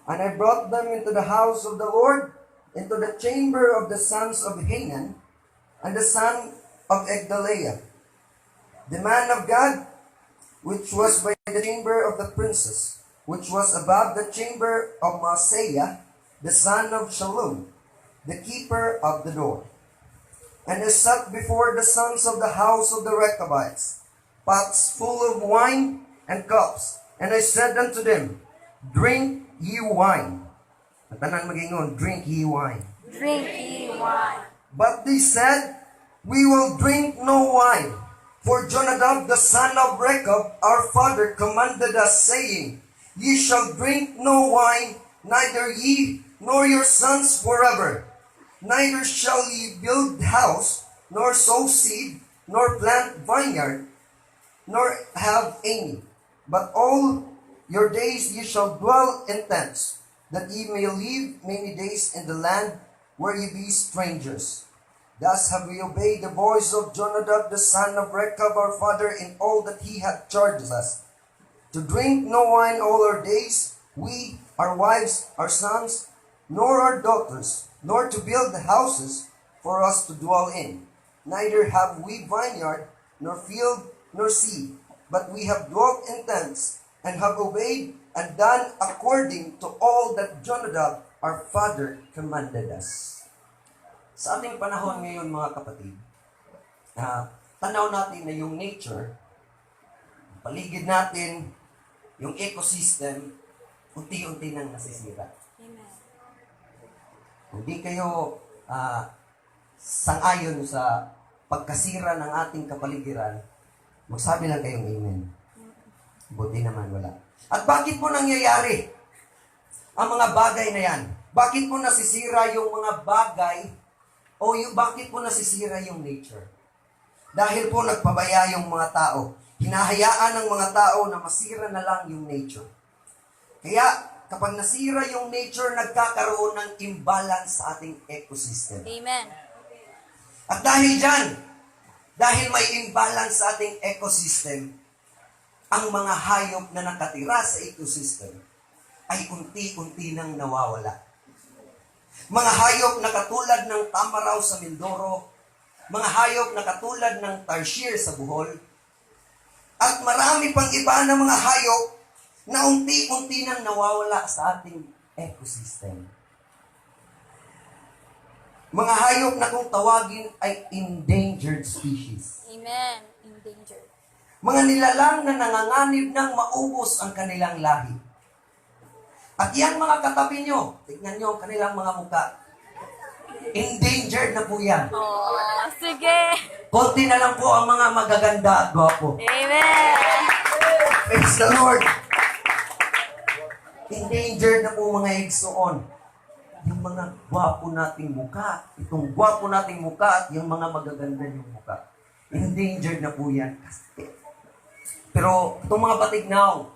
And I brought them into the house of the Lord, into the chamber of the sons of Hanan, and the son of Egdaliah, the man of God, which was by the chamber of the princes, which was above the chamber of Maaseiah, the son of Shallum, the keeper of the door. And I set before the sons of the house of the Rechabites pots full of wine and cups. And I said unto them, Drink ye wine. At tanan magingon, drink ye wine. Drink ye wine. But they said, We will drink no wine. For Jonadab the son of Rechab, our father, commanded us, saying, Ye shall drink no wine, neither ye nor your sons forever. Neither shall ye build house, nor sow seed, nor plant vineyard, nor have any. But all your days ye shall dwell in tents, that ye may live many days in the land where ye be strangers. Thus have we obeyed the voice of Jonadab the son of Rechab our father in all that he had charged us, to drink no wine all our days, we, our wives, our sons, nor our daughters, nor to build houses for us to dwell in. Neither have we vineyard, nor field, nor sea, but we have dwelt in tents, and have obeyed and done according to all that Jonadab our father commanded us. Sa ating panahon ngayon, mga kapatid, tanaw natin na yung nature, paligid natin, yung ecosystem, unti-unti nang nasisira. Amen. Hindi kayo sang-ayon sa pagkasira ng ating kapaligiran, magsabi lang kayong amen. Buti naman wala. At bakit po nangyayari ang mga bagay na yan? Bakit po nasisira yung mga bagay o bakit po nasisira yung nature? Dahil po nagpabaya yung mga tao. Hinahayaan ng mga tao na masira na lang yung nature. Kaya, kapag nasira yung nature, nagkakaroon ng imbalance sa ating ecosystem. Amen. At dahil dyan, dahil may imbalance sa ating ecosystem, ang mga hayop na nakatira sa ecosystem ay unti-unti nang nawawala. Mga hayop na katulad ng tamaraw sa Mindoro, mga hayop na katulad ng tarsier sa Bohol, at marami pang iba na mga hayop na unti-unti nang nawawala sa ating ecosystem. Mga hayop na kung tawagin ay endangered species. Amen. In danger. Mga nilalang na nanganganib ng maubos ang kanilang lahi. At yan mga katabi nyo, tignan nyo ang kanilang mga muka. Endangered na po yan. Oh, sige. Konti na lang po ang mga magaganda at gwapo. Amen. Praise the Lord. Endangered na po mga igsoon. Yung mga gwapo nating muka, itong gwapo nating muka at yung mga magaganda yung muka. Endangered na po yan. Pero itong mga batignaw,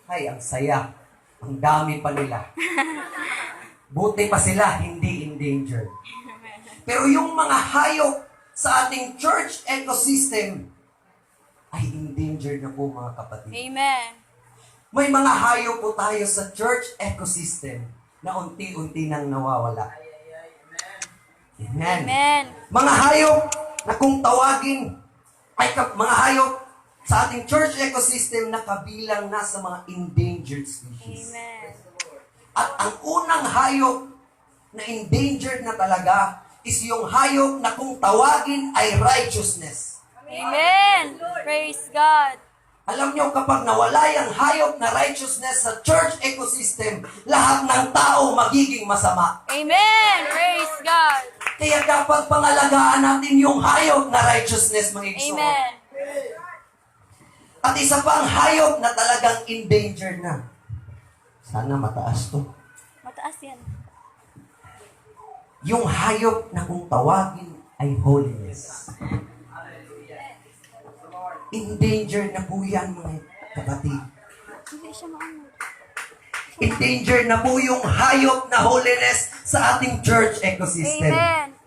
ay, ang saya. Ang dami pa nila. Buti pa sila, hindi endangered. Pero yung mga hayop sa ating church ecosystem ay endangered na po mga kapatid. Amen. May mga hayop po tayo sa church ecosystem na unti-unti nang nawawala. Amen. Amen. Mga hayop na kung tawagin ay mga hayop sa ating church ecosystem na kabilang na sa mga endangered species. Amen. At ang unang hayop na endangered na talaga is yung hayop na kung tawagin ay righteousness. Amen. Praise God. Alam nyo, kapag nawala yung hayop na righteousness sa church ecosystem, lahat ng tao magiging masama. Amen. Praise God. Kaya dapat pangalagaan natin yung hayop na righteousness, mga igsoon. Amen. At isa pa ang hayop na talagang endangered na. Sana mataas to. Mataas yan. Yung hayop na kung tawagin ay holiness. Endangered na po yan, mga kapatid. Hindi siya maano. Endangered na po yung hayop na holiness sa ating church ecosystem. Amen.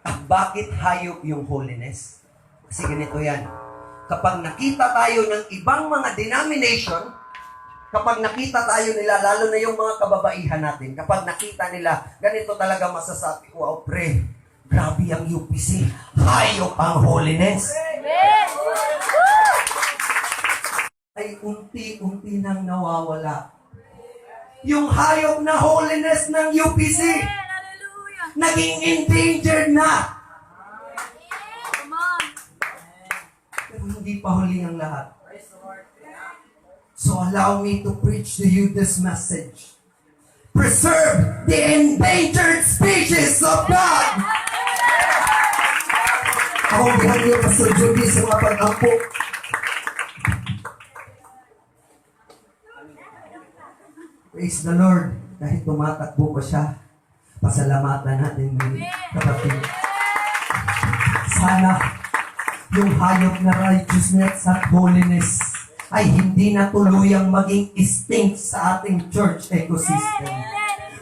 At bakit hayop yung holiness? Kasi ganito yan. Kapag nakita tayo ng ibang mga denomination Kapag nakita tayo nila, lalo na yung mga kababaihan natin, kapag nakita nila, ganito talaga masasabi, wow, pre, grabe ang UPC. Hayop ang holiness. Amen. Ay unti-unti nang nawawala. Yung hayop na holiness ng UPC, Hallelujah. naging endangered na. Come on. Pero hindi pa huli ang lahat. So allow me to preach to you this message. Preserve the endangered species of God. Ako bihan niyo, Pastor Judy, sa mga pag-ampo. Praise the Lord. Kahit tumatakbo pa siya, pasalamatan natin ngayon, kapatid. Sana yung hayop na righteousness at holiness ay hindi na tuluyang maging extinct sa ating church ecosystem.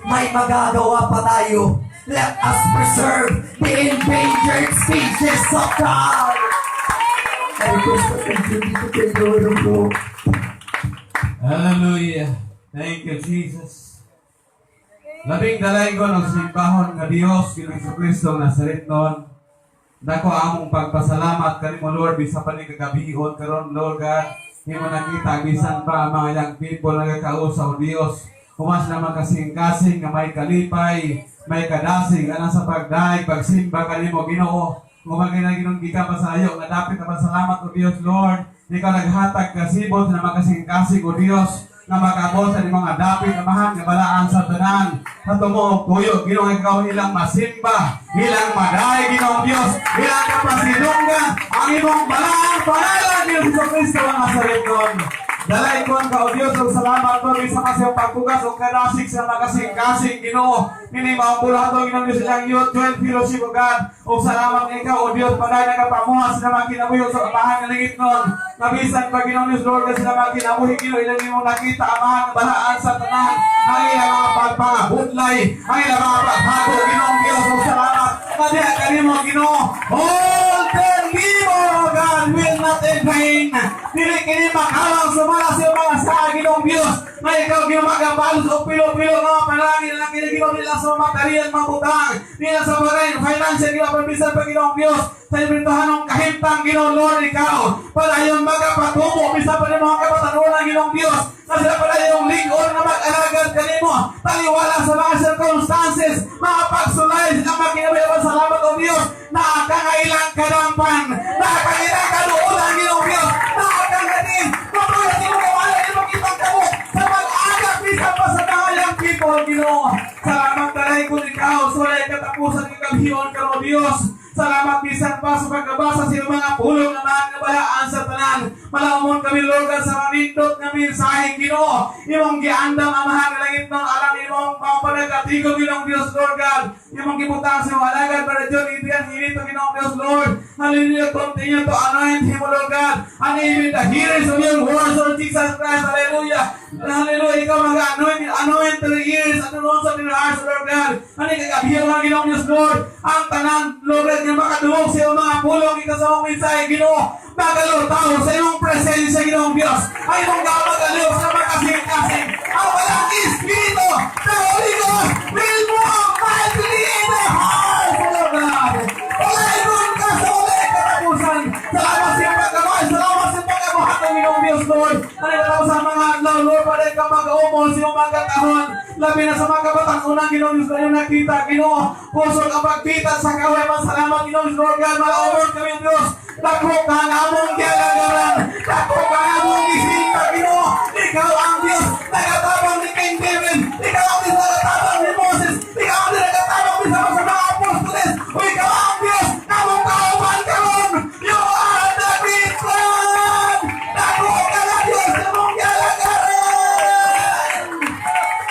May magagawa pa tayo. Let us preserve the endangered species of God. Ay, gusto ko dito kayo po. Hallelujah. Thank you, Jesus. Labing dalay ko ng simbahon nga Dios, Ginoong Jesucristo nga Nazareton. Dako among pagpasalamat kanimo Lord bisa pa ni kagabihon karon Lord God. Himo nakita bisan pa ang mga young people nagakausa o Dios. Humas na makasing-kasing nga may kalipay, may kadasig ana sa pagdaig, pagsimba kanimo Ginoo. Gumagay na Ginoong gikan pa sa ayo nga dapit na pasalamat o Dios Lord. Ikaw naghatag kasibot na makasing-kasing o Dios. Na makabot sa mga dapit na mahal nga balaan sa tanan. Hatumo tuyo, Ginoo ikaw ilang masimba, ilang maday, Ginoong Dios, ilang kapasidunggan, ang imong balaan, pangalan ni Jesucristo ang Nazareton. Dalay ko ang kao Dios, o salamat po sa kasiyang pagkugas o kadasig sa makasing-kasing Ginoo. Nini maambulato Ginoong Dios ilang youth, 12 fellowship o God. O salamat ng ikaw, o Dios, paday nagapamuha sila mga kinabuhi sa amahan ng langit nun. Nabisan pa Ginoong Dios, Lord, na sila mga kinabuhi, Ginoo, ilang imong nakita amahan ng balaan sa tanan. Ang ilang mga pagpangabudlay, ang ilang mga paghago, Ginoong Dios, o salamat. Kadiya kanimo Ginoo, all the evil, God, will not in vain. Dili kini makalang sumala sa mga sa Ginoong Dios. Na ikaw ginamagabalos o pilo-pilo mga panalangin na kinaginaw nila sa material mga butang. Nila sa bagay, financial nila pagbisan pa Ginoong Dios. Sa ibintahan ng kahimtang Ginoong Lord ikaw. Para yung magapatubo, bisa pa rin mga kapatanunan Ginoong Dios. Na sila pala yung lingkod na mag-alagad kanimo. Taliwala sa mga circumstances, mga pagsulay, ang magkinabayawan salamat o Dios. Nakakangailang kadampan, nakakangailang kaluulan Ginoong Dios. Nakakangailang, mabuhay mo kawala yung makitang kamo sa mag-agap, bisa pa sa mga people Ginoo. Salamat talay kung ikaw, sulay katapusan ng kabhiyon ka o Dios. Salamat bisan pa sa pagkabasa sa mga pulong na mga kabayaan sa tanan. Malaumon kami Lord God sa manindot na mensahe Ginoo. Imong giandam ang mahal na langit ng alam imong pampanagatigo Ginoong Dios Lord God. Imong gibutang sa imong alagad para Diyon ibiyan hinito Ginoong Dios Lord. Hallelujah, continue to anoint him Lord God. And even the hearers of your words Lord Jesus Christ. Hallelujah. Hallelujah. Ikaw mag-anoint the ears at the nose of your hearts Lord God. Ano ikagabihan mga Ginoong Dios Lord. Ang tanan Lord God nga makaduhog sa iyong mga pulong ikasamang mensahe Ginoo. Magalutaw sa iyong presensya Ginoong Dios. Ay mong gamagaliw sa makasing-kasing. Ang walang Espiritu na Holy Ghost will move mightily in the heart Lord God. Palayon ka sa ulay katapusan. Salamat sa iyong pagkabuhay. Salamat sa iyong pagkabuhat ng Ginoong Dios Lord. Ano ito sa mga adlaw Lord. Paday ka mag-umol sa iyong mga katahon. Labi na sa mga kabatang unang Ginoong Dios kayo nakita Ginoo. Puso ka pagpita sa kawayaman. Salamat Ginoong Dios Lord God. Malaumon kami Dios. Dako ka ang among gilagaran. Dako ka ang among isita Ginoo. Ikaw ang Dios. Nagatabang ni King David. Ikaw ang Dios nagatabang ni Moses. Ikaw ang Dios nagatabang ni sa mga apostoles. O ikaw ang Dios. Among kauban karon. You are the great God. Dako ka na Dios. Among gilagaran.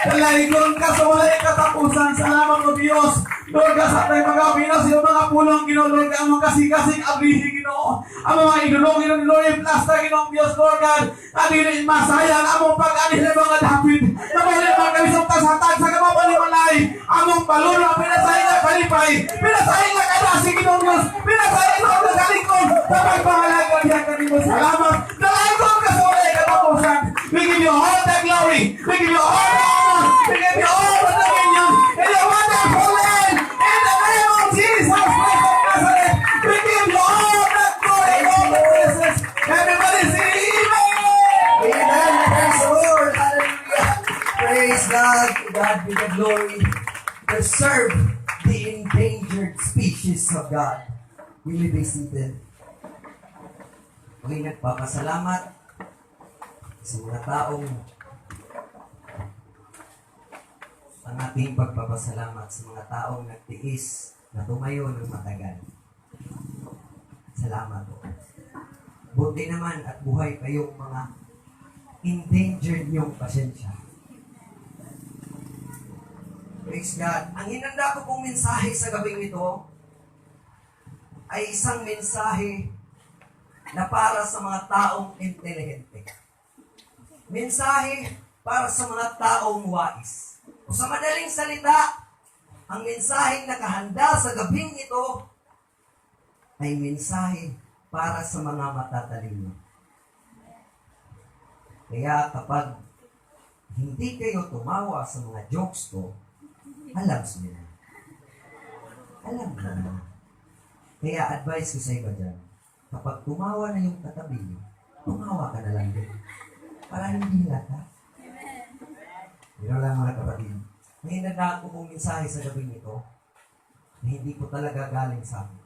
Dalagon ka sa walay katapusan. Salamat o Dios. Lord God, sa tayo mag-apinas, yung mga pulong Ginoo, Lord God, ang mga kasing-kasing abrihi Ginoo, ang mga idulong Ginoo, Lord, yung plasta Ginoo, Diyos, Lord God, at hindi masayang, among pag-anis ng mga dapit, na mga mga kamisong kasatag sa kamapalimalay, among palulo, pinasayang na kalipay, pinasayang na kadasig Ginoo, Diyos, pinasayang na sa kalikon, sa pagpangalagan niya kanimo, salamat, dalagon ka sa ulay katapusan, we give you all the glory. We give you all the honor. We give you all the dominion. In the wonderful name. In the name of Jesus Christ of Nazareth. We give you all the glory and all the praises. Everybody say amen. Amen. Praise the Lord. Hallelujah. Praise God. To God be the glory. Preserve the endangered species of God. You may be seated. Okay, nagpapasalamat sa mga taong ang ating pagpapasalamat sa mga taong nagtiis na tumayo ng matagal. Salamat po. Buti naman at buhay kayong mga endangered niyong pasensya. Praise God. Ang hinanda ko pong mensahe sa gabing ito ay isang mensahe na para sa mga taong intelihente. Mensahe para sa mga taong wais. O sa madaling salita, ang mensaheng nakahanda sa gabing ito ay mensahe para sa mga matatalino. Kaya kapag hindi kayo tumawa sa mga jokes ko, alam niyo na. Alam niyo na. Kaya advice ko sa iba dyan, kapag tumawa na yung katabi niyo, tumawa ka na lang din. Para hindi lata. Pero lang mga kapatid, may nagdaan ko pong mensahe sa gabi nito na hindi po talaga galing sa akin.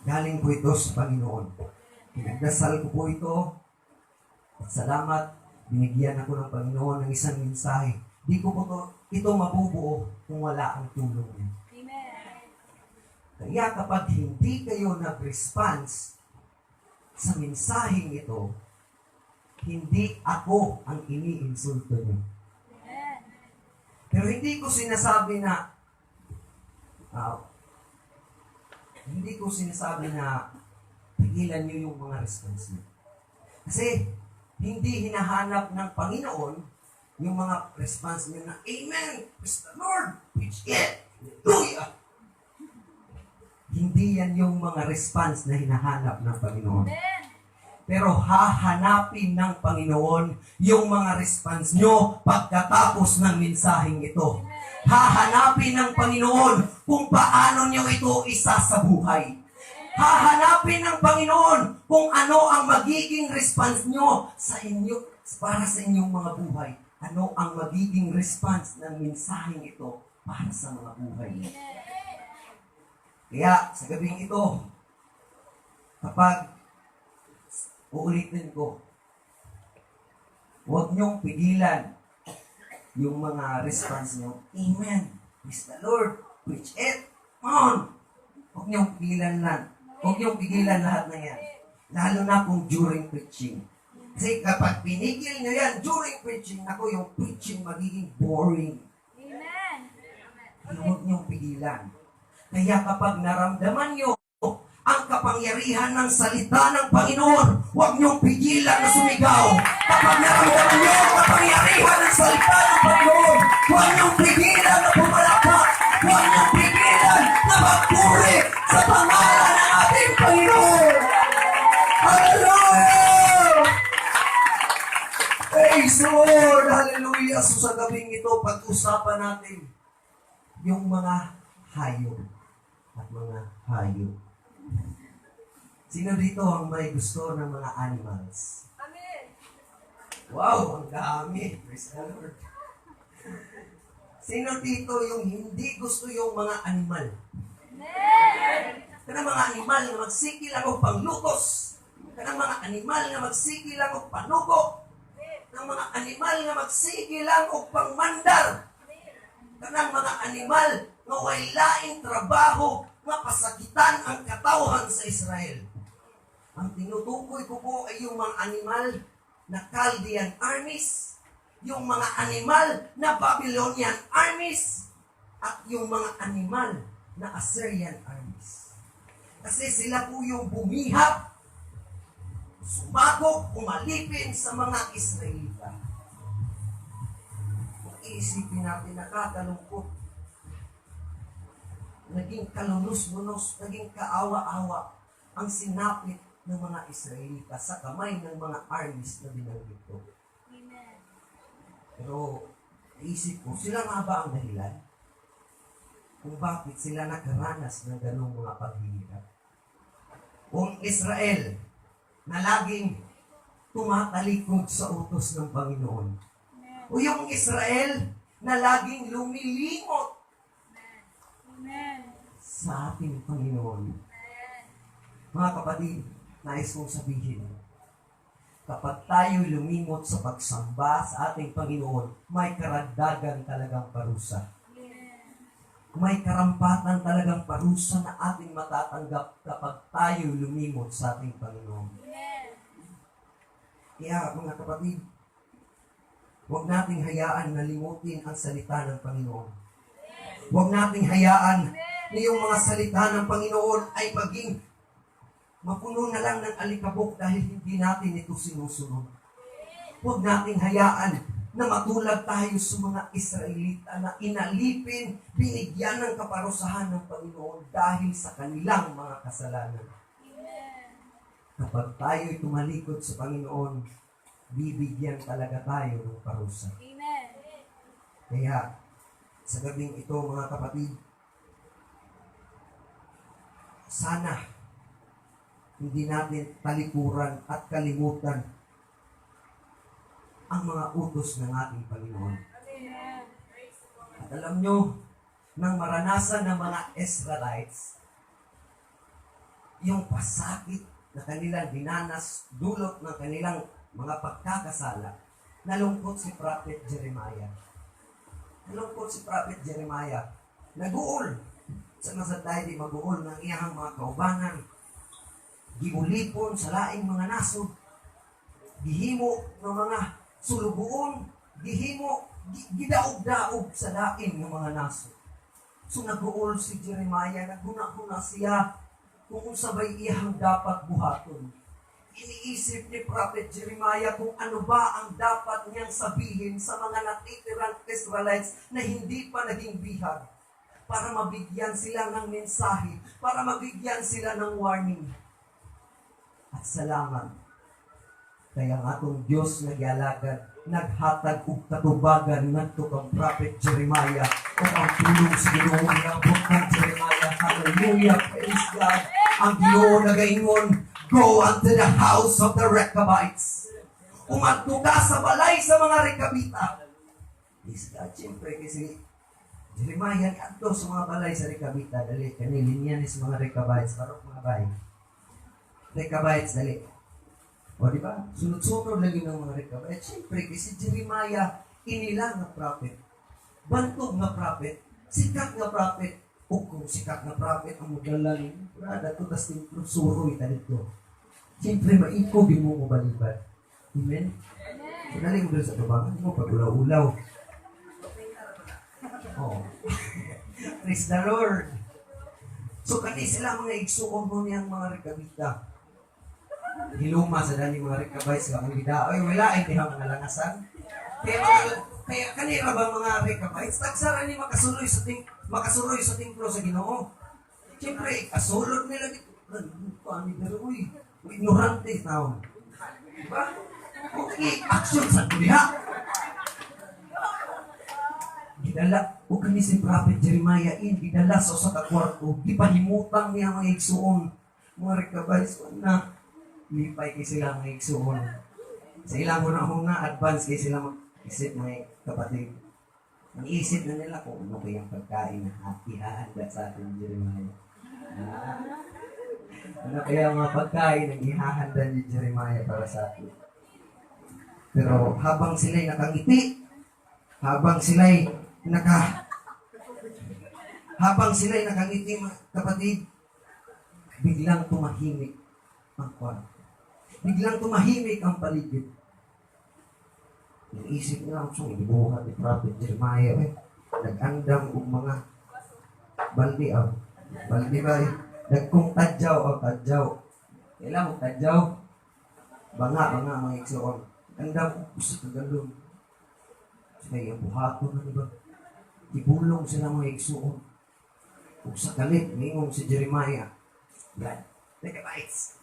Galing po ito sa Panginoon. Pinagdasal ko po ito at salamat, binigyan ako ng Panginoon ng isang mensahe. Di ko po ito mabubuo kung wala ang tulong niya. Kaya kapag hindi kayo nag-response sa mensaheng ito, hindi ako ang iniinsulto niyo. Pero hindi ko sinasabi na pigilan niyo yung mga response niyo. Kasi hindi hinahanap ng Panginoon yung mga response niyo na Amen! Praise the Lord! Preach it! Hallelujah! Hindi yan yung mga response na hinahanap ng Panginoon. Pero hahanapin ng Panginoon yung mga response nyo pagkatapos ng mensaheng ito. Hahanapin ng Panginoon kung paano nyo ito isasabuhay. Hahanapin ng Panginoon kung ano ang magiging response nyo sa inyo, para sa inyong mga buhay. Ano ang magiging response ng mensaheng ito para sa mga buhay nyo. Kaya sa gabing ito, kapag uulitin ko, huwag niyong pigilan yung mga response niyo. Amen. Praise the Lord. Preach it. Come on. Huwag niyong pigilan lang. Huwag niyong pigilan lahat na yan. Lalo na kung during preaching. Kasi kapag pinigil niyo yan during preaching, ako yung preaching magiging boring. Huwag niyong pigilan. Kaya kapag naramdaman niyo ang kapangyarihan ng salita ng Panginoon, huwag niyong pigilan na sumigaw. Kapag naramdaman niyo ang kapangyarihan ng salita ng Panginoon, huwag niyong pigilan na pumalakpak. Huwag niyong pigilan na magpuri sa pangalan ng ating Panginoon. Hallelujah! Praise the Lord! Hallelujah! So sa gabing ito, pag-usapan natin yung mga hayop at mga hayop. Sino dito ang may gusto ng mga animals? Amen. Wow, ang dami. Praise the Lord. Sino dito yung hindi gusto yung mga animal? Kanang mga animal na magsikil ako panglutos. Kanang mga animal na magsikil ako panugo. Kanang mga animal na magsikil ako pangmandar. Kanang mga animal na way laing trabaho na pasakitan ang katawhan sa Israel. Ang tinutukoy ko po ay yung mga animal na Chaldean armies, yung mga animal na Babylonian armies, at yung mga animal na Assyrian armies. Kasi sila po yung bumihap, sumabog, umalipin sa mga Israelita. Iisipin natin, nakakalungkot. Naging kalunos-lunos, naging kaawa-awa ang sinapit ng mga Israelita sa kamay ng mga armies na binanggit ko. Pero, naisip ko, sila nga ba ang dahilan? Kung bakit sila nakaranas ng ganong mga paghihirap? Kung Israel, na laging tumatalikod sa utos ng Panginoon. O yung Israel, na laging lumilimot Amen. sa ating Panginoon. Mga kapatid, nais kong sabihin, kapag tayo lumimot sa pagsamba sa ating Panginoon, may karagdagan talagang parusa. May karampatan talagang parusa na ating matatanggap kapag tayo lumimot sa ating Panginoon. Kaya mga kapatid, huwag nating hayaan na limutin ang salita ng Panginoon. Huwag nating hayaan na yung mga salita ng Panginoon ay maging mapuno na lang ng alikabok dahil hindi natin ito sinusunod. Huwag nating hayaan na matulad tayo sa mga Israelita na inalipin, binigyan ng kaparusahan ng Panginoon dahil sa kanilang mga kasalanan. Kapag tayo'y tumalikod sa Panginoon, bibigyan talaga tayo ng parusa. Amen. Kaya, sa gabing ito mga kapatid, sana hindi natin talikuran at kalimutan ang mga utos ng ating Panginoon. Amen. At alam nyo, nang maranasan ng mga Israelites, yung pasakit na kanilang dinanas, dulot ng kanilang mga pagkakasala, nalungkot si Prophet Jeremiah. Nalungkot si Prophet Jeremiah. Naguol. Sa masaday di maguol ng iyang mga kaubanan. Giulipon sa laing mga nasod. Gihimo ng mga sulubuon. Gidaog-daog sa laing ng mga nasod. So naguol si Jeremiah, naghuna-huna siya kung sabay iyang dapat buhaton. Iniisip ni Prophet Jeremiah kung ano ba ang dapat niyang sabihin sa mga natitirang Israelites na hindi pa naging bihag para mabigyan sila ng mensahe, para mabigyan sila ng warning. At salamat kaya ang atong Diyos nagyalagad, naghatag og katubagan ngadto kang Prophet Jeremiah o ang tulong sa Ginoo niya kang Jeremiah. Hallelujah, praise God. Ang Ginoo nagaingon, go unto the house of the Rechabites. Umadto ka sa balay sa mga Rechabita. Praise God, siyempre kasi Jeremiah adto sa mga balay sa Rechabita. Dali, kanilin yan is mga Rechabites. Parang mga bay. Rechabites, dali. O di ba? Sunod-sunod lagi ng mga Rechabites. Siyempre, kasi Jeremiah, inila nga prophet. Bantog nga prophet. Sikat nga prophet. O kung sikat nga prophet, ang magalang, brada to, tas suroy ta dito. Siyempre, maiko, di mo balibad. Amen? So, dali mo doon sa tubangan mo, pag-ulaw-ulaw. Oh. Praise the Lord. So, kani sila mga igsuon mo niyang mga Rechabita. Hiluma sa dali mga Rechabites nga ang gida. Ay, wala ay diha mga langasan. Kaya kanira ba mga Rechabites tagsara ni makasuloy sa templo sa Ginoo. Siyempre, kasulod nila dito. Paano pero uy, ignorante taon. Diba? Okay, action sa kuliha. Gidala, o kani si Prophet Jeremiah gidala sa usa ka kwarto, gipahimutang niya mga igsuon, mga Rechabites na lipay kay sila mga igsuon. Sa ilang una advance kay sila mag-isip mga kapatid. Ang isip na nila kung ano kayang pagkain na ihahanda sa atin Jeremiah. Ano kaya mga pagkain ang ihahanda ni Jeremiah para sa atin. Pero habang sila'y nakangiti, habang sila'y nakangiti mga kapatid, biglang tumahimik ang kwarto. Biglang tumahimik ang paligid. Naisip niya ang song, ibuhat ni Prophet Jeremiah. Nag-andam og mga baldi. Baldi ba? Nagkong tadyaw. Kailan mo tadyaw? Banga mga igsoon. Andam og gusto kagalong. Kaya buhaton na diba? Ibulong sila mga igsoon. Ug sa kalit, ngingong si Jeremiah. Blood. Rechabites.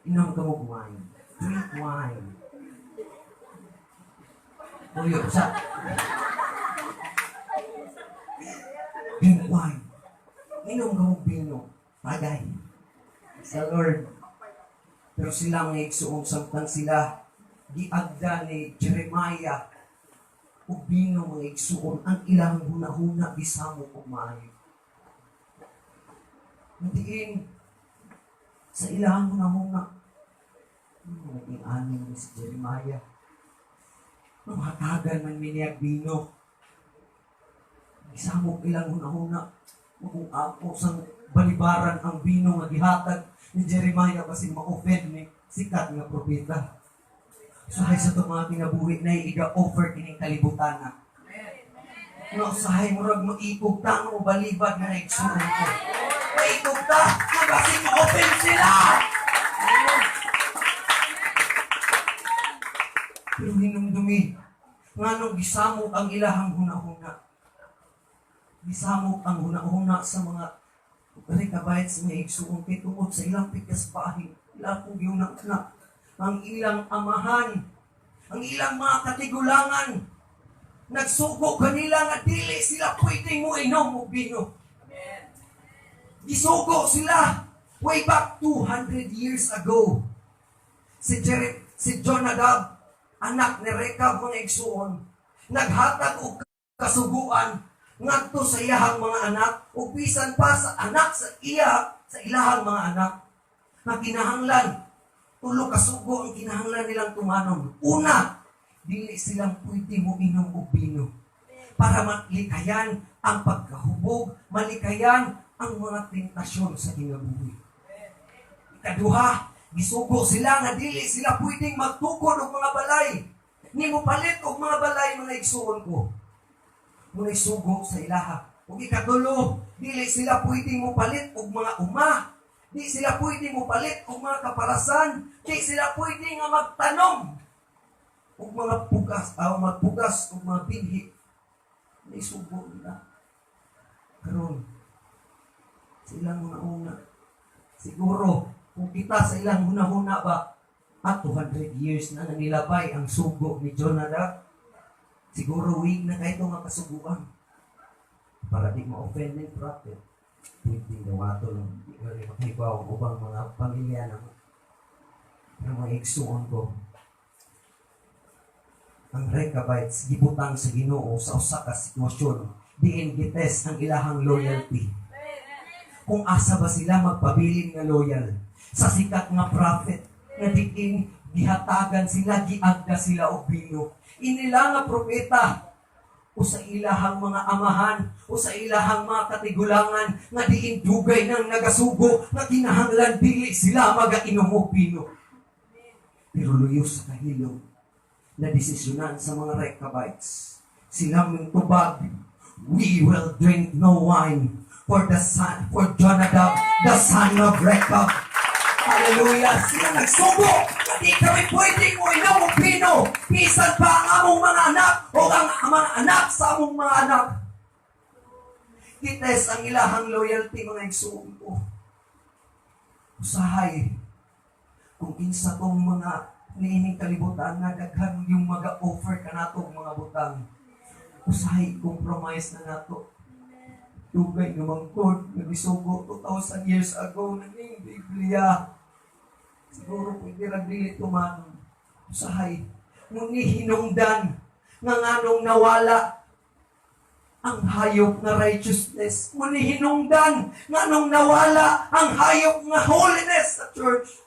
Inom ka mo wine. Drink wine. Tuyo sa drink wine. Inom ka mo bino. Tagay. Sa Lord. Pero sila mga igsuong samtang sila giagda ni Jeremiah ug bino mga igsuon ang ilang hunahuna bisamo ug maayo. Diin sa ilang hunahuna naging aning ni si Jeremiah. Mahatagan man miniyag bino. Bisamo ilang hunahuna kung ako sang balibaran ang bino nga gihatag ni Jeremiah kasi ma-offend ni sikat nga propeta. Usahay sa itong mga kinabuhi na iga-offer kining kalibutan na. Nga usahay mo rag maikog ta o balibad na naigsunan ko. Maikog ta, kasi ma-offend sila! Pero hinumdumi, nga nung gisamok ang ilahang hunahuna. Gisamok ang hunahuna sa mga rekabayat sa mga igsuong tungod sa ilang pikas bahin. Ilang kong giunak na ang ilang amahan, ang ilang mga katigulangan, nagsugo kanila nga dili sila pwedeng mo inom o bino. Gisugo sila way back 200 years ago. Si Jonadab, anak ni Rekab mga igsuon, naghatag og kasuguan ngadto sa iyahang mga anak ug bisan pa sa anak sa ilahang mga anak na kinahanglan tulo ka sugo ang kinahanglan nilang tumanon. Una, dili silang pwede mo inom og bino para malikayan ang pagkahubog, malikayan ang mga tentasyon sa kinabuhi. Ikaduha, gisugo sila nga dili sila pwedeng magtukod og mga balay. Ni mo palit og mga balay mga igsuon ko. Muna isugo sa ilaha. Ug ikatulo, dili sila pwedeng mo palit og mga uma. Di sila pwede mo palit og mga kaparasan. Di sila pwede nga magtanom og mga pugas, magpugas og mga binhi. Naisugo nila. Karon, sa ilang una-una, siguro, kung kita sa ilang una-una ba, at 200 years na nanilabay ang sugo ni Jonadab, siguro weak na kahit nga kasuguan. Para di ma-offend ng prophet. Hindi na wato lang. Hindi ka rin makibaw ang ubang mga pamilya ng mga igsuon ko. Ang Rechabites, gibutang sa Ginoo sa usa ka sitwasyon. Diin gites ang ilahang loyalty. Kung asa ba sila magpabilin nga loyal sa sikat nga prophet na diin gihatagan sila, giagda sila og bino. Inila nga propeta o sa ilahang mga amahan, o sa ilahang mga katigulangan, nga diin dugay ng nagasugo, na kinahanglan dili sila magainom og bino. Pero luyos sa kahilom, na desisyonan sa mga Rechabites, sila mong tubag, we will drink no wine for Jonadab, the son of Rechab. Hallelujah! Sila nagsugo! Hindi kami pwedeng mo inom o pino. Bisan pa ang among mga anak o ang mga anak sa among mga anak. Kites ang ilahang loyalty mga igsuong ko. Usahay, kung kinsa tong mga niining kalibutan na daghan yung mag-offer ka nato mga butang. Usahay, compromise na nato. Dugay namang God, nagisugo 2,000 years ago, naging Biblia. Siguro pwede lang dili tumanon. Usahay, nung hinungdan, nga nganong nawala ang hayop na righteousness. Nung hinungdan, nganong nawala ang hayop na holiness sa church.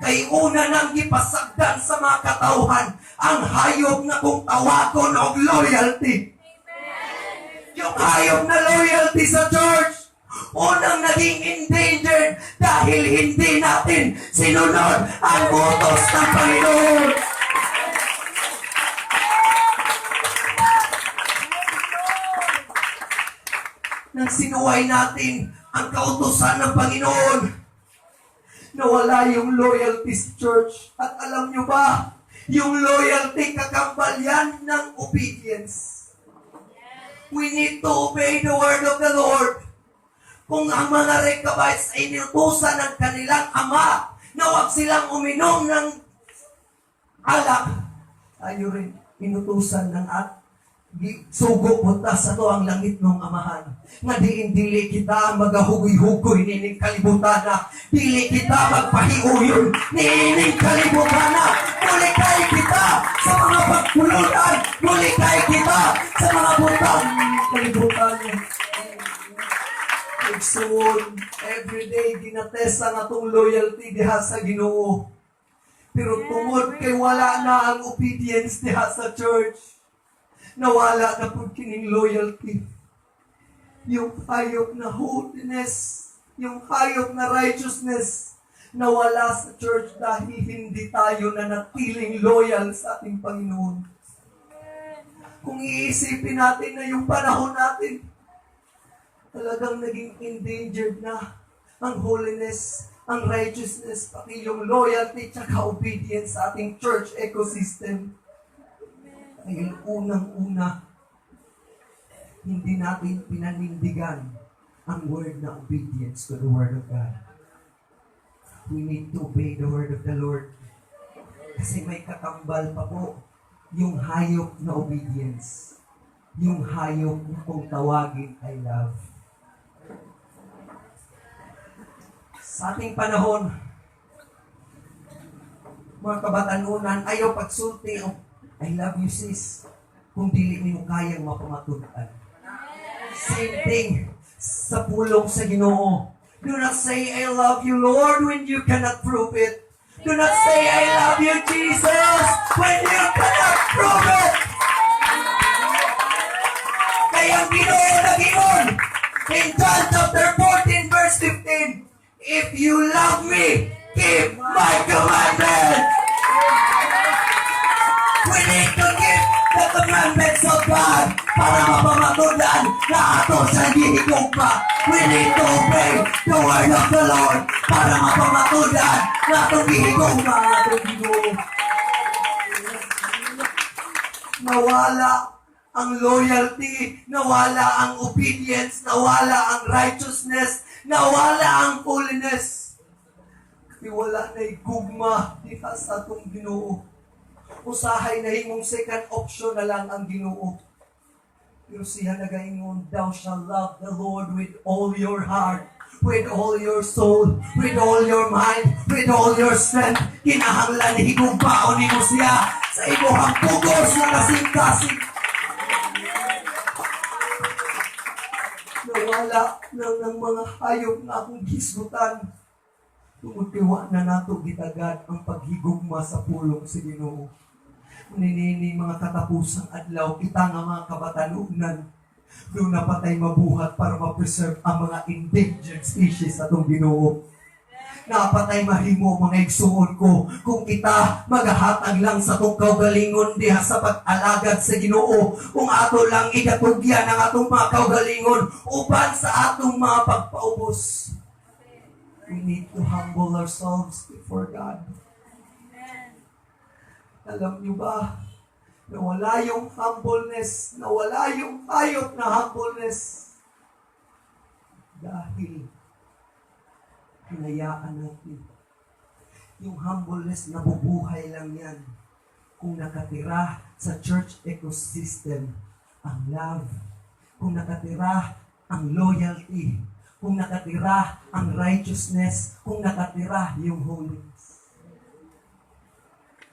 Kay una nang gipasagdan sa mga katauhan, ang hayop na kung tawakon og loyalty. Yung hayop na loyalty sa church, unang naging endangered dahil hindi natin sinunod ang utos ng Panginoon. Nang sinuway natin ang kautusan ng Panginoon, nawala yung loyalty sa church. At alam nyo ba, yung loyalty kakambal yan ng obedience. We need to obey the word of the Lord. Kung ang mga Rechabites ay ninutusan ng kanilang ama na huwag silang uminom ng alak, tayo rin, inutusan ng sugo punta sa to ang langit ng amahan. Nga diin dili kita magahugoy-hugoy nining kalibutan na. Dili kita magpahiuyon nining kalibutan na. Mulikay kita sa mga pagpulutan. Mulikay kita sa mga butang kalibutan niya. Igsoon, everyday ginatesa nga tong loyalty diha sa Ginoo. Pero tungod kay wala na ang obedience diha sa church, nawala na po kining loyalty. Yung hayop na holiness, yung hayop na righteousness, nawala sa church dahil hindi tayo na natiling loyal sa ating Panginoon. Kung iisipin natin na yung panahon natin, talagang naging endangered na ang holiness, ang righteousness, pati yung loyalty tsaka obedience sa ating church ecosystem. Dahil unang-una, hindi natin pinanindigan ang word na obedience to the word of God. We need to obey the word of the Lord. Kasi may kakambal pa po yung hayop na obedience. Yung hayop na kung tawagin ay love. Sa ating panahon, mga kabatanunan, ayaw pagsulti o I love you sis, kung dili mo kayang mapamatunan. Same thing sa pulong sa Ginoo. Do not say, I love you, Lord, when you cannot prove it. Do not say, I love you, Jesus, when you cannot prove it. Kaya ang Ginoo nagingon, in John chapter 14, verse 15, if you love me, keep my commandments. We need to keep the commandments of God para mapamatunan na ato sa gihigugma. We need to obey the word of the Lord para mapamatunan na atong gihigugma ang atong Ginoo. Nawala ang loyalty, nawala ang obedience, nawala ang righteousness, nawala ang holiness. Kasi wala na'y gugma diha sa atong Ginoo. Usahay na himong second option na lang ang Ginoo. Pero siya nagaingon, thou shalt love the Lord with all your heart, with all your soul, with all your mind, with all your strength. Kinahanglan higugmaon nimo siya sa imuhang pugos na kasing-kasing. Nawala ng mga hayop na akong gisgutan. Tumutiwa na nato gitagad ang paghigugma sa pulong sa Ginoo. Ninini mga katapusang adlaw, kita nga mga kabatanunan, doon napatay mabuhat para ma-preserve ang mga endangered species sa itong Ginoo. Napatay mahimo mga igsuon ko kung kita magahatag lang sa itong kaugalingon diha sa pag-alagad sa Ginoo, kung ato lang igatugyan ang atong mga kaugalingon uban sa atong mga pagpaubos. We need to humble ourselves before God. Alam niyo ba, nawala yung humbleness, nawala yung hayop na humbleness. Dahil hinayaan natin. Yung humbleness, nabubuhay lang yan kung nakatira sa church ecosystem ang love, kung nakatira ang loyalty, kung nakatira ang righteousness, kung nakatira yung holiness.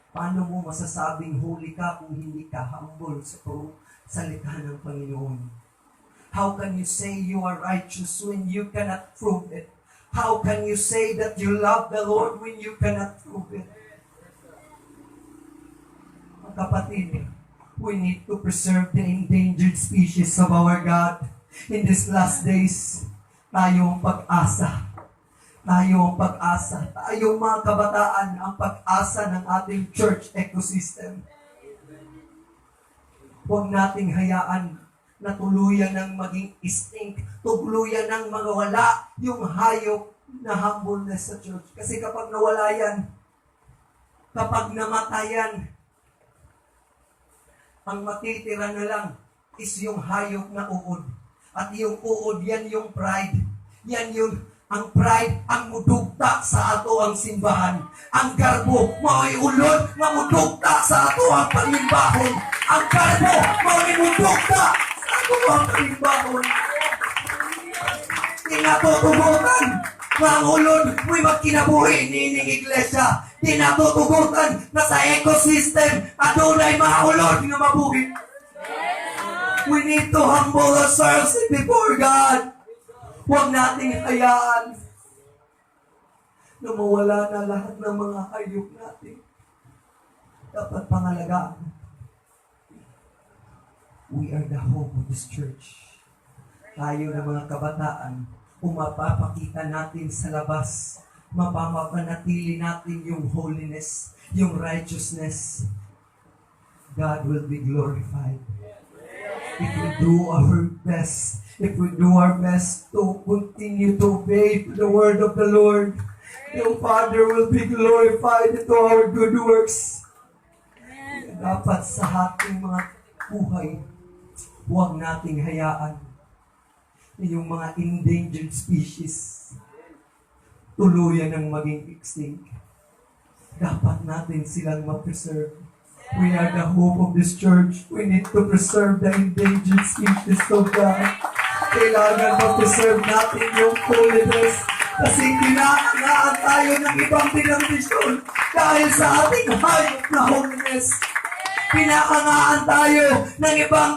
Paano mo masasabing holy ka kung hindi ka humble sa salita ng Panginoon? How can you say you are righteous when you cannot prove it? How can you say that you love the Lord when you cannot prove it? Mga kapatid, we need to preserve the endangered species of our God. In these last days, tayo ang pag-asa. Tayo ang pag-asa. Tayong mga kabataan ang pag-asa ng ating church ecosystem. Huwag nating hayaan na tuluyan ng maging extinct, tuluyan ng magawala yung hayop na humbleness sa church. Kasi kapag nawala yan, kapag namatayan, ang matitira na lang is yung hayop na uod. At yung uod, yan yung pride. Yan yung Ang pride ang mudugta sa ato ang simbahan. Ang garbo mao'y ulod nga mudugta sa ato ang panimbahon. Ang garbo mao'y mudugta sa ato ang panimbahon. Tinatutugutan nga ang ulod mo'y magkinabuhi nining iglesia. Tinatutugutan na sa ecosystem adunay mga ulod nga mabuhi. We need to humble ourselves before God. Huwag nating hayaan na mawala na lahat ng mga hayop natin. Dapat pangalagaan. We are the hope of this church. Tayo na mga kabataan, umapapakita natin sa labas, mapapanatili natin yung holiness, yung righteousness. God will be glorified. If we do our best, if we do our best to continue to obey the word of the Lord, yung Father will be glorified into our good works. Dapat sa ating mga buhay, huwag nating hayaan na yung mga endangered species tuluyan ng maging extinct. Dapat natin silang ma-preserve. We are the hope of this church. We need to preserve the endangered species of God. Kailangan ma-preserve natin yung holiness kasi kinaangaan tayo ng ibang denominasyon dahil sa ating hayop na holiness. Pinakangaan tayo ng ibang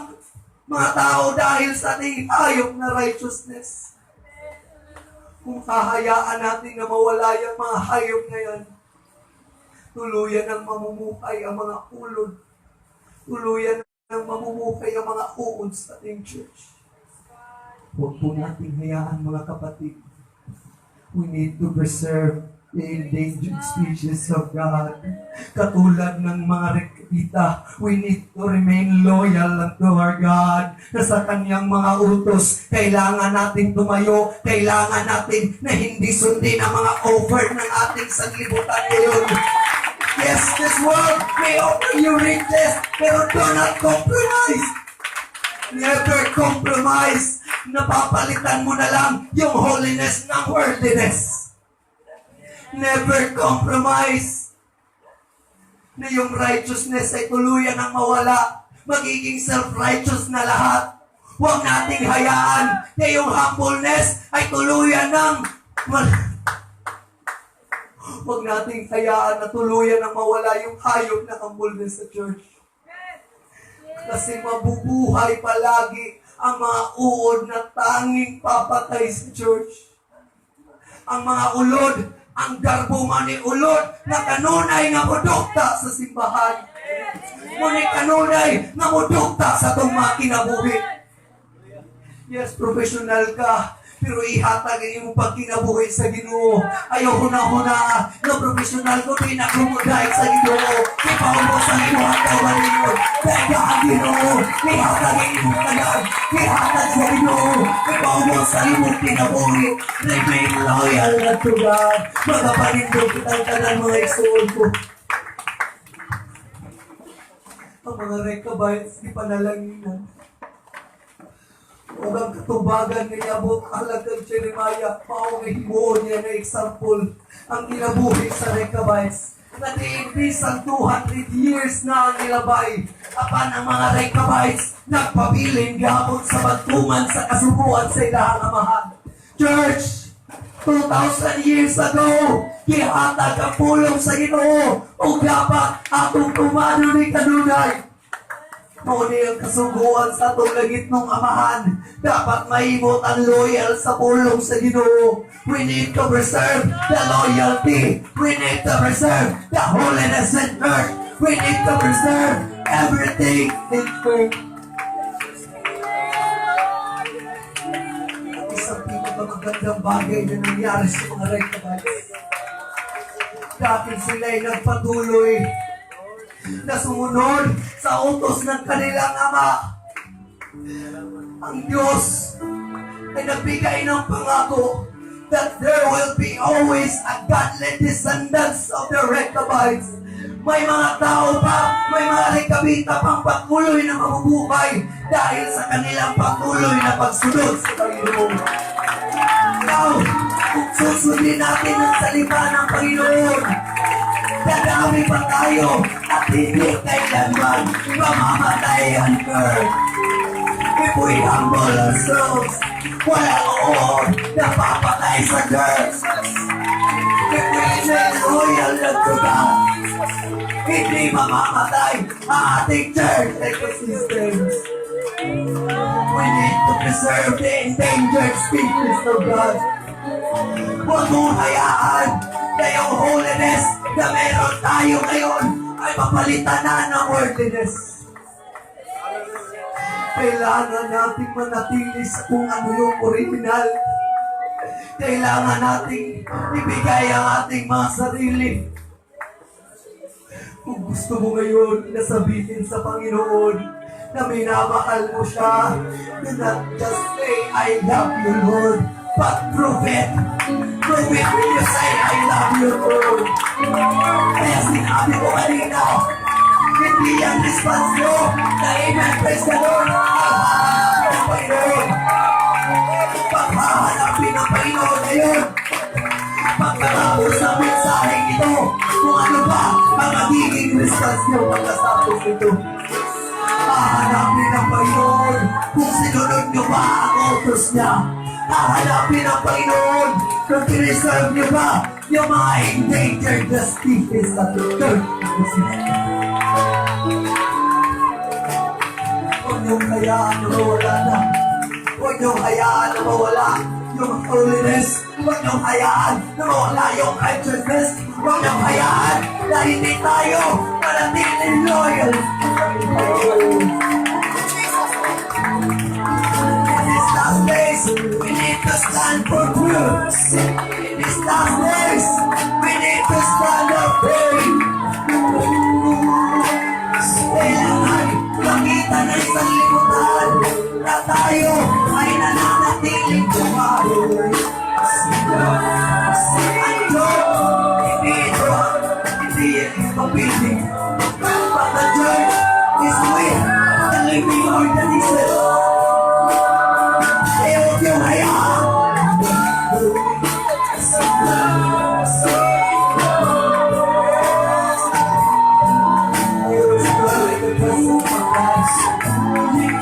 mga tao dahil sa ating hayop na righteousness. Kung hahayaan natin na mawala yung mga hayop na yan, tuluyan ng mamumuhay ang mga ulod. Tuluyan ng mamumuhay ang mga uod sa ating church. Huwag po natin hayaan mga kapatid. We need to preserve the endangered species of God. Katulad ng mga rekbita, we need to remain loyal to our God. Na sa kanyang mga utos, kailangan natin tumayo, kailangan natin na hindi sundin ang mga offer ng ating sanlibutan ngayon. Yes, this world may offer you riches, pero do not compromise. Never compromise. Napapalitan mo na lang yung holiness ng worldliness. Never compromise. Na yung righteousness ay tuluyan ang mawala. Magiging self-righteous na lahat. Huwag nating hayaan na yung humbleness ay tuluyan ng huwag nating hayaan na tuluyan ang mawala yung hayop na humbleness sa church. Kasi mabubuhay palagi ang mga uod na tanging papatay sa church. Ang mga ulod, ang garbo man ni ulod na kanunay nga produkta sa simbahan. Ngunit kanunay nga produkta sa itong mga kinabuhi. Yes, professional ka, pero ihatag ang iyong pagkinabuhi sa Ginoo. Ayaw huna-huna na professional ko din nakumudahit sa Ginoo. Ipaubo sa Ginoo ang kawalinod. Dahil ang Ginoo, ihatag ang iyong talag. Ihatag sa Ginoo. Ipaubo sa iyong kinabuhi. Remain loyal na to God. Magapanindog kitang tanan mga isuod ko. Ang mga rekabites, di panalanginan. Huwag ang katubagan ni Abot alag kay Jeremiah, paong himuon niya na example ang kinabuhi sa Recabites. Nag-iimbis ang 200 years na ang nilabay. Apan ang mga Recabites nagpabiling gabot sa bagtuman sa kasubuan sa ilahang amahan. Church, 2,000 years ago, kihatag ang pulong sa Ginoo o dapat atong tumano ni kanunay. Muli ang kasuguan sa itong langit ng amahan. Dapat maimot ang loyal sa pulong sa Ginoo. We need to preserve the loyalty. We need to preserve the holiness in church. We need to preserve everything in church. Isang pinakamagandang bagay na nangyari sa mga Recabites. Dahil sila ay nagpatuloy na sumunod sa utos ng kanilang ama. Ang Diyos ay nagbigay ng pangako that there will be always a godly descendants of the Recabites. May mga tao pa, may mga Recabita pang patuloy na mabubuhay dahil sa kanilang patuloy na pagsunod sa Panginoon. Now, susundin natin ang salita ng Panginoon. Dadami pa tayo at hindi kailanman mamamatay ang earth. If we humble ourselves, walang oon na papatay sa dirt. If we stay loyal to God, hindi mamamatay ang ating church ecosystems. We need to preserve the endangered species of God. Huwag mong hayaan na yung holiness na meron tayo ngayon ay mapalitan na ng worldliness. Kailangan nating manatili sa kung ano yung original. Kailangan nating ibigay ang ating mga sarili. Kung gusto mo ngayon na sabihin sa Panginoon na minamahal mo siya, do not just say, I love you, Lord, but prove it. Prove it when you say, I love you, Lord. Kaya sinabi ko kanina, hindi ang response nyo na amen, praise the Lord. Ang Panginoon. Paghahanapin ang Panginoon ngayon. Pagkatapos ng mensaheng ito, kung ano ba ang magiging response nyo pagkatapos ito. Hahanapin ang Panginoon kung sinunod nyo ba ang utos niya. Hahanapin ang Panginoon kung preserve nyo ba yung mga endangered species sa church. Huwag niyong hayaan na mawala na. Huwag niyong hayaan na mawala yung holiness. Huwag niyong hayaan na mawala yung righteousness. Huwag niyong hayaan na hindi tayo manatiling loyal. In these last days, we need to stand for truth. In these last days, we need to stand up faith. Kailangan makita ng isang limutan na tayo ay nananatiling buhay. Ang Diyos, hindi ito, hindi ito building. But the church is with the living organism. Kaya huwag niyong hayaan.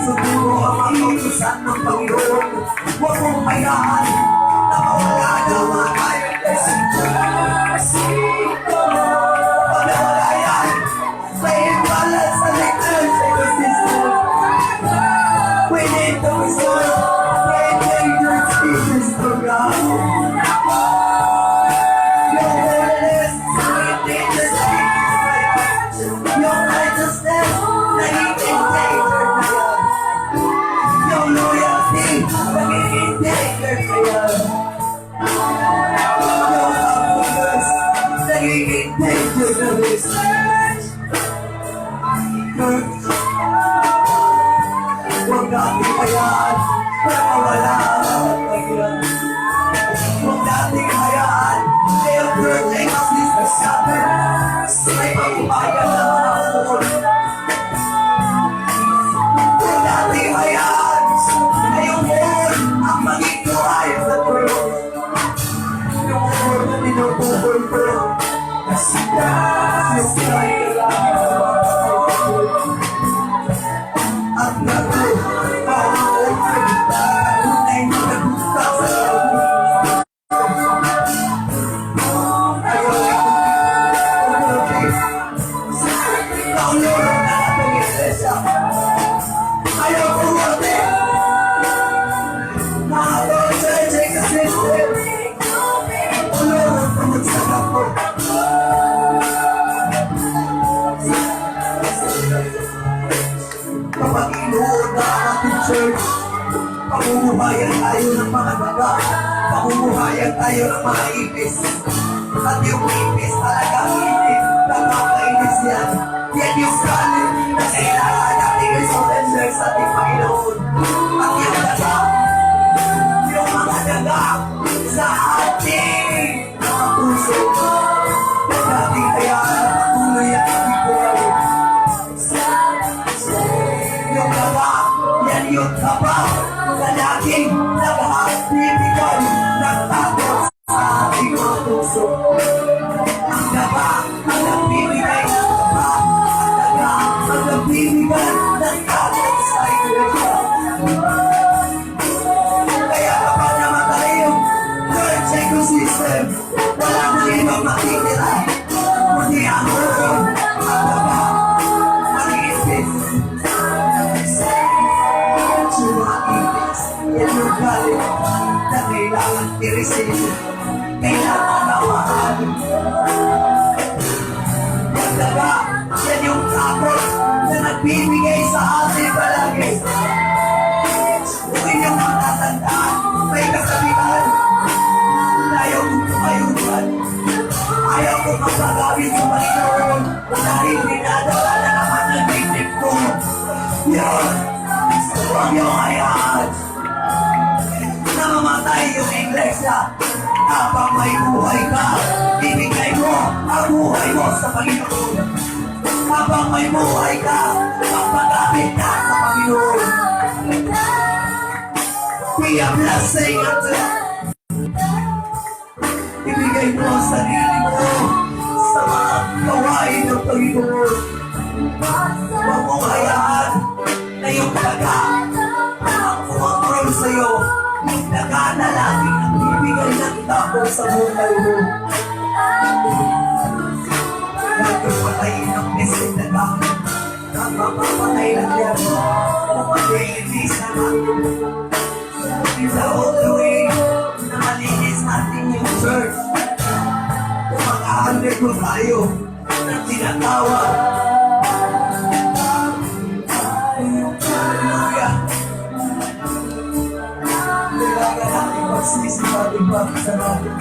Siguro ang mga utusan ng Panginoon, huwag mong hayaan na mawala na mga kindness. Pag nawala yan, may imbalance sa lectures ecosystem. We need to restore the endangered species from God. Your holiness, endangered species. Your righteousness, naging endangered na yan. Your loyalty, naging endangered na yan. Your happiness, naging endangered na rin. Church, huwag natin hayaan na mawala ang Panginoon. Huwag natin hayaan na yung church ay masisas natin. May pagkumagal na mga kumul. Huwag natin hayaan na yung kumul ang maging buhay sa church. Yung kumul na tinutukoy ko. Yung kailangan at nato, pauwi, tunay na nagbuka sa loob. Kauloro na natin iglesia. Ayaw kuwate. Mga church ecosystem. Kauloro tungod sa kapot. Kapag inuod na ang ating church, pamumuhayan tayo ng mga daga, pamumuhayan tayo ng mga ipis. At yung ipis talaga hindi nakakainis yan. Yan yung galit na kailangan natin i-surrender sa ating Panginoon. At yung daga, yung mga daga sa ating mga puso. Huwag natin hayaan na patuloy ang ating buhay. Yung daga, Yan yung kaba na laging nag-aaktibigan ng takot sa ating mga puso. Ang kaba ang nagbibigay ng kaba. Ang daga ang nagbibigay ng takot sa iglesia. Kaya kapag namatay yung church ecosystem, wala nang ibang makitira. Kundi ang urong, ang kaba, ang ipis. Sumakibis, yan yung galit na kailangan i-receive. Kailangan nawaan. Ang daga, yan yung takot na nagbibigay sa atin palagi. Kung inyong matatandaan, may kasabihan na ayaw kong tumayunan. Ayaw kong magpagawin sa Panginoon dahil dinadala na naman ng dibdib ko. Yan, huwag niyong hayaan. Namamatay yung iglesia habang may buhay ka. Ibigay mo ang buhay mo sa Panginoon. Habang may buhay ka, magpagamit ka sa Panginoon. Be a blessing unto ibigay mo ang sarili mo sa mga gawain ng Panginoon. Huwag mong hayaan na yung daga ang kumakrol sa'yo. Yung daga na laging nagbibigay ng tapos sa buhay mo. Nagpapatayin ng missing daga. Nagpapatay lang yan. Kung mag-i-release naman. It's the only way na malinis natin yung church. Kung mag-a-undergo tayo ng tinatawag. Hallelujah. Kailangan natin magsisi sa ating pagkasalanan.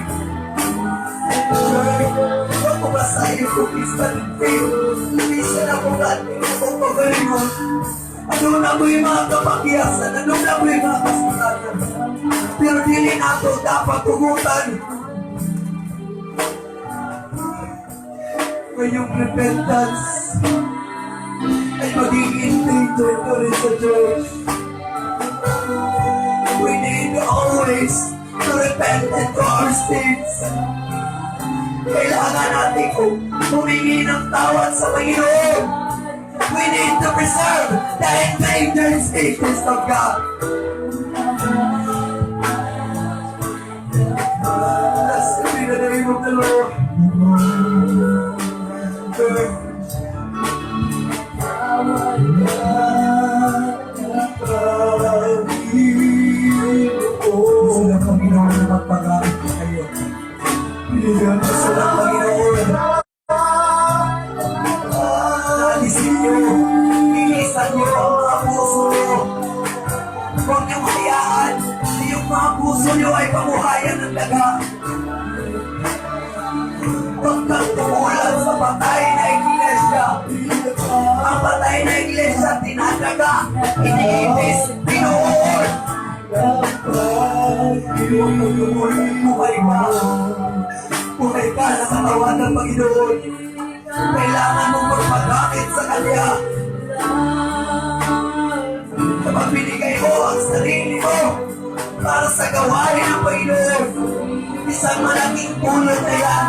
Huwag ko basahin kung Christian faith. Lumisan ako natin kung pagalingon. Ano na mo yung mga kapakiyasan? Ano na mo yung mga kasalanan? Pero dili na ito dapat tugutan. Ngayong repentance ay magiging danger ko rin sa church. We need always to repent and to our sins. Kailangan natin humingi ng tawad sa Panginoon. We need to preserve the endangered species of God. Blessed be the name of the Lord. Gusto ng Panginoon na magpagamit kayo. Gusto ng Panginoon alisin nyo, inisan nyo ang mga puso nyo. Huwag niyong hayaan na yung mga puso nyo ay pamuhayan ng daga. Huwag kang tumulan sa patay na iglesia. Ang patay na iglesia, tinadaga, iniibis, pinuhol. Buhay ka. Buhay ka sa katawan ng Panginoon. Kailangan mong magpagamit sa Kanya. Kapag binigay mo ang sarili mo para sa gawain ng Panginoon, isang malaking tulad na yan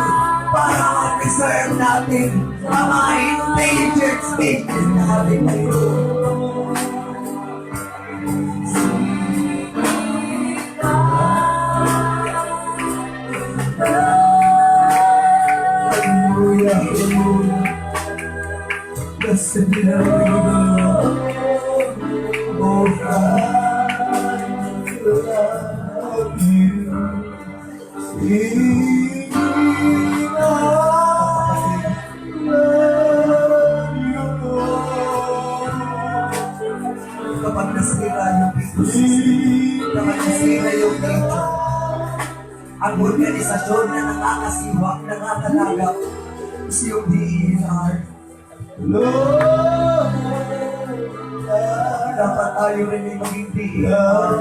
para ma-preserve natin ang mga endangered species na ating Panginoon. Hallelujah, hallelujah. Blessed be the name of the Lord. Oh God, I love you. Kapag nasira yung ecosystem, kapag nasira yung nature, ang organisasyon na nakakasiwak, nakakalagap, is yung DENR. Lord, dapat tayo rin ay maging DENR.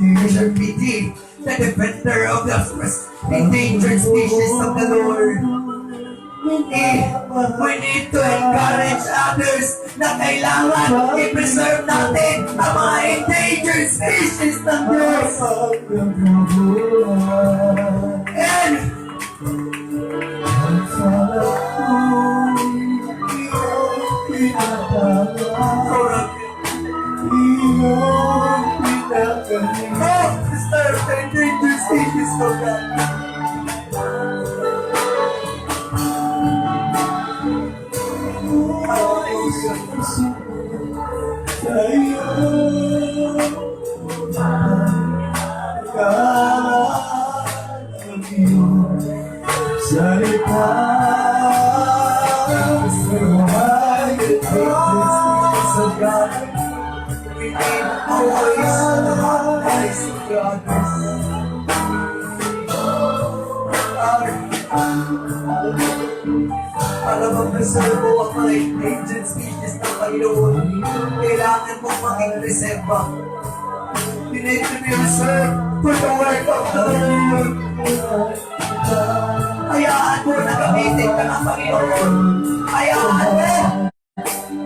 Mr. PT, the defender of the endangered species of the Lord. We need to encourage others na kailangan i-preserve natin ang mga endangered species ng Diyos. And sister, the endangered species of God. Para mag-preserve mo ang mga endangered species ng Panginoon, kailangan mong maging reserva. You need to be reserved for the work of the Lord. Hayaan mo na gamitin ka ng Panginoon. Hayaan mo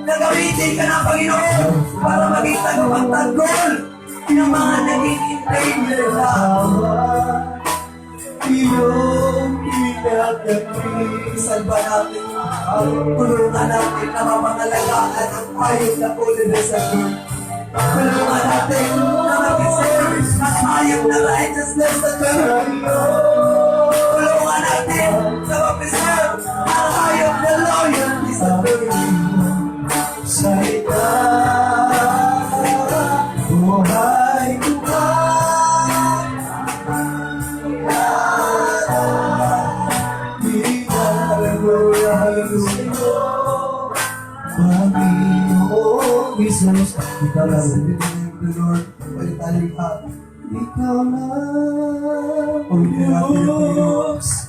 na gamitin ka ng Panginoon para maging tagapagtanggol ng mga naging endangered na. Salba natin, tulungan natin na mamangalagaan ang hayop na holiness sa Lord. Tulungan natin na mag-preserve ang hayop na righteousness sa Lord. Tulungan natin na mag-preserve ang hayop na loyalty sa Lord. Sa ita, buhay ko ba? Panginoong Jesus, ikaw lang ang the Lord, pagtalihan. Ikaw lang, O Diyos,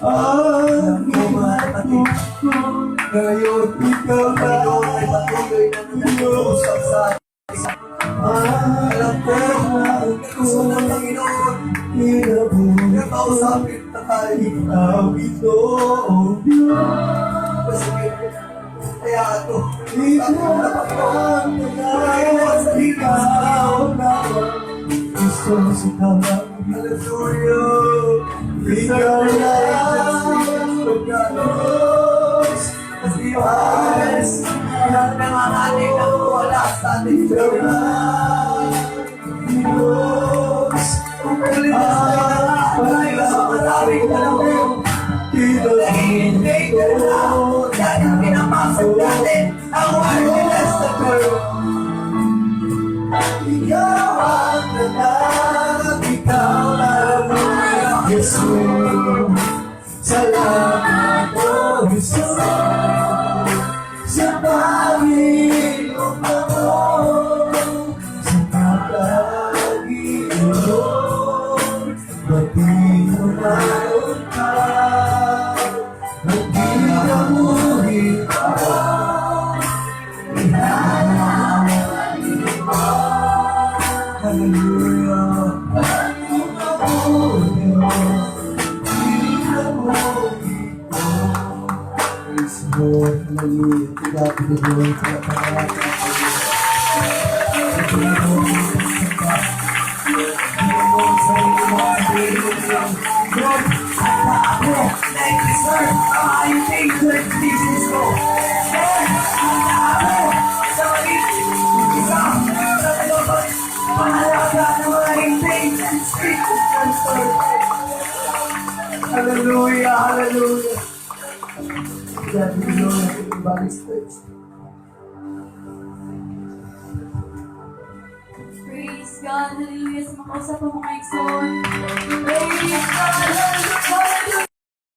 ang imatid. Ngayon, ikaw lang, ay patuloy na nag-uusap sa atin. Alam ko, ang gusto ng Panginoon, nakausapin na tayo. Ikaw ito, O Diyos. Kaya ako, ikaw na Panginoon, nakayawan sa hirap na Jesus, ikaw lang. Hallelujah. Ikaw lang, Diyos. As Diyos, lahat ng mga ating wala sa ating Diyos. Kung kulitas tayo na tayo sa maraming panahon, naging ka na dahil pinapasok natin ang worthiness na Lord. Ikaw ang nanang, ikaw ang Jesus. Salamat o Jesus sa Panginoon ako, sa Panginoon, Panginoon ka, nagkikamuhin ako, hallelujah, Lord, hallelujah. To God be the glory for the Lord, ako na-preserve ang mga endangered species ko. Lord, ako sa isa sa tulong pangalaga ng mga endangered species ng Lord. Hallelujah, hallelujah. God be the glory for the body space. Praise God. Hallelujah. Sa makausap ang mga ikson. Praise God.